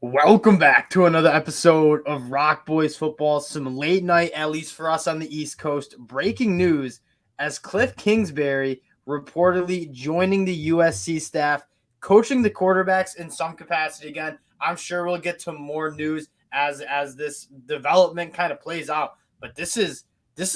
Welcome back to another episode of Rock Boys Football. Some late night, at least for us on the East Coast, breaking news as Kliff Kingsbury reportedly joining the USC staff, coaching the quarterbacks in some capacity again. I'm sure we'll get to more news as this development kind of plays out. But this is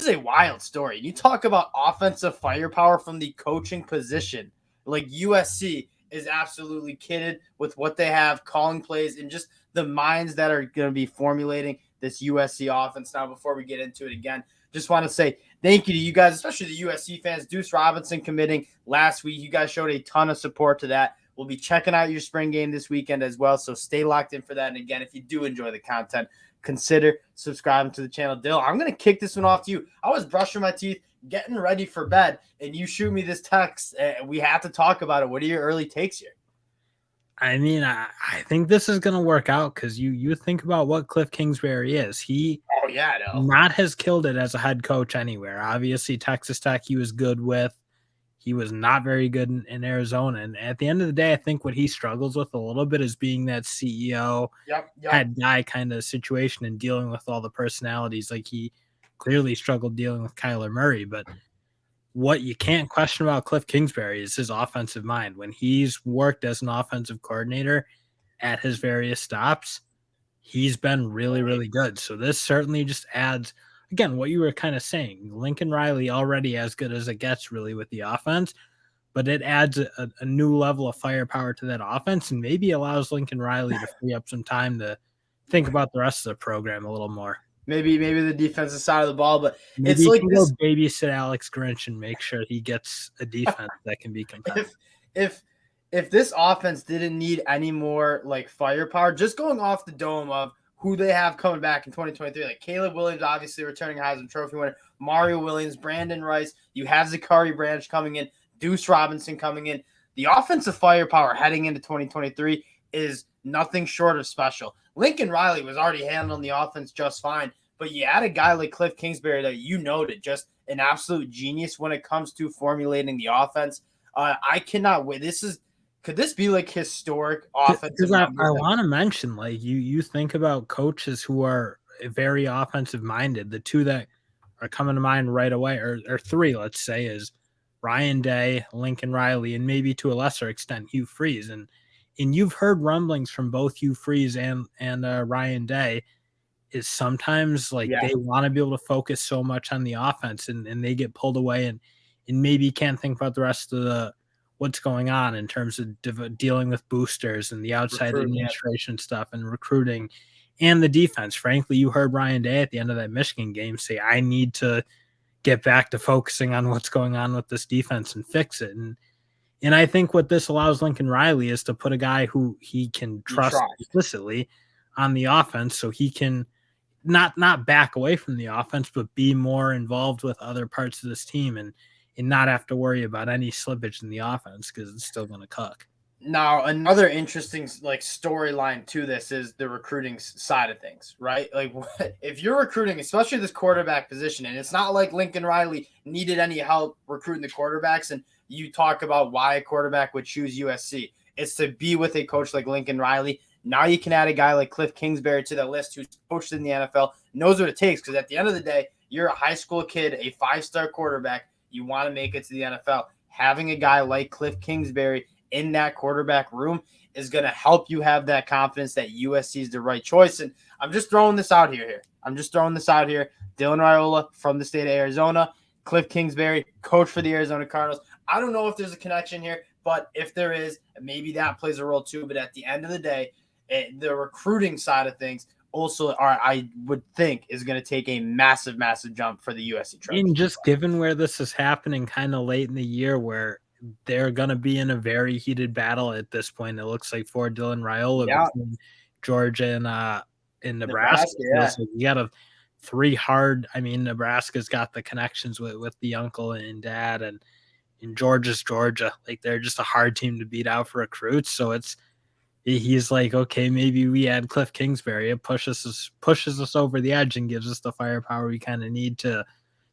a wild story. You talk about offensive firepower from the coaching position, like USC is absolutely kitted with what they have, calling plays, and just the minds that are going to be formulating this USC offense. Now, before we get into it again, just want to say thank you to you guys, especially the USC fans. Deuce Robinson committing last week. You guys showed a ton of support to that. We'll be checking out your spring game this weekend as well, so stay locked in for that. And again, if you do enjoy the content, consider subscribing to the channel. Dill, I'm going to kick this one off to you. I was brushing my teeth, getting ready for bed, and you shoot me this text. We have to talk about it. What are your early takes here? I mean, I think this is going to work out because you think about what Kliff Kingsbury is. He has killed it as a head coach anywhere. Obviously, Texas Tech he was good with. He was not very good in Arizona. And at the end of the day, I think what he struggles with a little bit is being that CEO head guy kind of situation and dealing with all the personalities. Like he clearly struggled dealing with Kyler Murray, but what you can't question about Kliff Kingsbury is his offensive mind. When he's worked as an offensive coordinator at his various stops, he's been really, really good. So this certainly just adds, again, what you were kind of saying. Lincoln Riley already as good as it gets really with the offense, but it adds a new level of firepower to that offense and maybe allows Lincoln Riley to free up some time to think about the rest of the program a little more. Maybe the defensive side of the ball, but maybe it's like this. Go babysit Alex Grinch and make sure he gets a defense that can be competitive. If this offense didn't need any more like firepower, just going off the dome of who they have coming back in 2023, like Caleb Williams, obviously returning Heisman Trophy winner, Mario Williams, Brandon Rice, you have Zachary Branch coming in, Deuce Robinson coming in. The offensive firepower heading into 2023 is nothing short of special. Lincoln Riley was already handling the offense just fine, but you add a guy like Kliff Kingsbury that you noted, just an absolute genius when it comes to formulating the offense. I cannot wait. Could this be like historic offensive? I want to mention, like you think about coaches who are very offensive minded. The two that are coming to mind right away, or three, let's say, is Ryan Day, Lincoln Riley, and maybe to a lesser extent Hugh Freeze. And you've heard rumblings from both Hugh Freeze and Ryan Day is sometimes like they want to be able to focus so much on the offense and they get pulled away and maybe can't think about the rest of what's going on in terms of dealing with boosters and the outside administration stuff and recruiting and the defense. Frankly, you heard Ryan Day at the end of that Michigan game say, I need to get back to focusing on what's going on with this defense and fix it. And I think what this allows Lincoln Riley is to put a guy who he can trust explicitly on the offense so he can not back away from the offense, but be more involved with other parts of this team and not have to worry about any slippage in the offense because it's still going to cook. Now, another interesting like storyline to this is the recruiting side of things, right? Like if you're recruiting, especially this quarterback position, and it's not like Lincoln Riley needed any help recruiting the quarterbacks, and you talk about why a quarterback would choose USC. It's to be with a coach like Lincoln Riley. Now you can add a guy like Kliff Kingsbury to the list who's coached in the NFL, knows what it takes, because at the end of the day, you're a high school kid, a 5-star quarterback. You want to make it to the NFL. Having a guy like Kliff Kingsbury in that quarterback room is going to help you have that confidence that USC is the right choice. And I'm just throwing this out here. Dylan Raiola from the state of Arizona, Kliff Kingsbury, coach for the Arizona Cardinals. I don't know if there's a connection here, but if there is, maybe that plays a role too. But at the end of the day, the recruiting side of things also I would think is going to take a massive, massive jump for the USC Trojans. And just given where this is happening kind of late in the year where they're going to be in a very heated battle at this point, it looks like for Dylan Raiola between Georgia and Nebraska. So you got Nebraska's got the connections with the uncle and dad, and Georgia's Georgia. Like they're just a hard team to beat out for recruits. So he's like, okay, maybe we add Kliff Kingsbury. It pushes us over the edge and gives us the firepower we kind of need to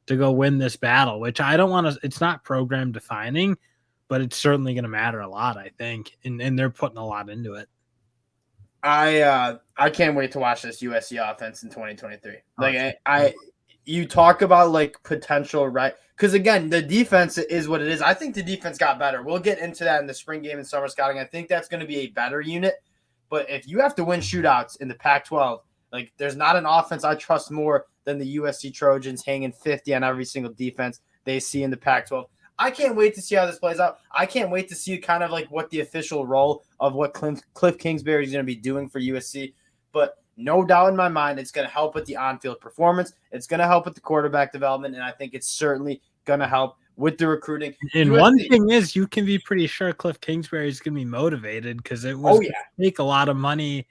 go win this battle, which I don't want to – it's not program defining, but it's certainly going to matter a lot, I think. And they're putting a lot into it. I can't wait to watch this USC offense in 2023. Like you talk about like potential, right? Because again, the defense is what it is. I think the defense got better. We'll get into that in the spring game and summer scouting. I think that's going to be a better unit. But if you have to win shootouts in the Pac-12, like there's not an offense I trust more than the USC Trojans hanging 50 on every single defense they see in the Pac-12. I can't wait to see how this plays out. I can't wait to see kind of like what the official role of what Kliff Kingsbury is going to be doing for USC. But no doubt in my mind, it's going to help with the on-field performance. It's going to help with the quarterback development, and I think it's certainly going to help with the recruiting. And USC, one thing is, you can be pretty sure Kliff Kingsbury is going to be motivated because it was make a lot of money.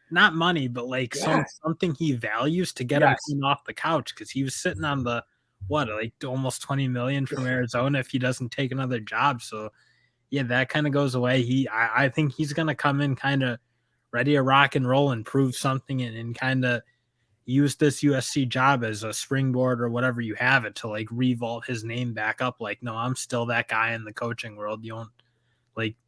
Not money, but like something he values to get him off the couch, because he was sitting on the almost 20 million from Arizona if he doesn't take another job. So yeah, that kind of goes away. I think he's gonna come in kind of ready to rock and roll and prove something, and kind of use this USC job as a springboard or whatever you have it to like revault his name back up. Like, no, I'm still that guy in the coaching world. You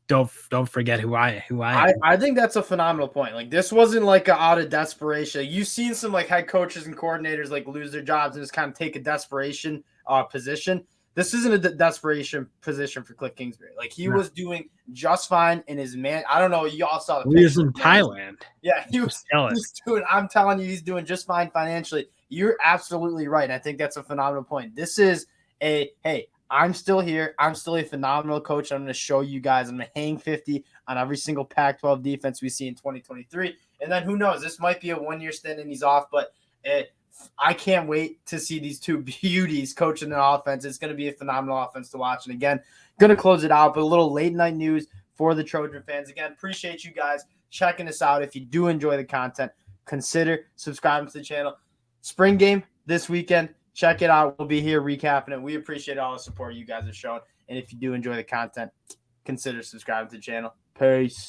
don't forget who I am. I think that's a phenomenal point. Like, this wasn't like out of desperation. You've seen some like head coaches and coordinators like lose their jobs and just kind of take a desperation position. This isn't a desperation position for Kliff Kingsbury. Like, he was doing just fine in his man. I don't know. You all saw the He was in Thailand. Yeah, he was doing. I'm telling you, he's doing just fine financially. You're absolutely right. And I think that's a phenomenal point. This is hey, I'm still here. I'm still a phenomenal coach. I'm going to show you guys. I'm going to hang 50 on every single Pac-12 defense we see in 2023. And then who knows? This might be a one-year stint and he's off, but I can't wait to see these two beauties coaching the offense. It's going to be a phenomenal offense to watch. And again, going to close it out, but a little late night news for the Trojan fans. Again, appreciate you guys checking us out. If you do enjoy the content, consider subscribing to the channel. Spring game this weekend. Check it out. We'll be here recapping it. We appreciate all the support you guys have shown. And if you do enjoy the content, consider subscribing to the channel. Peace.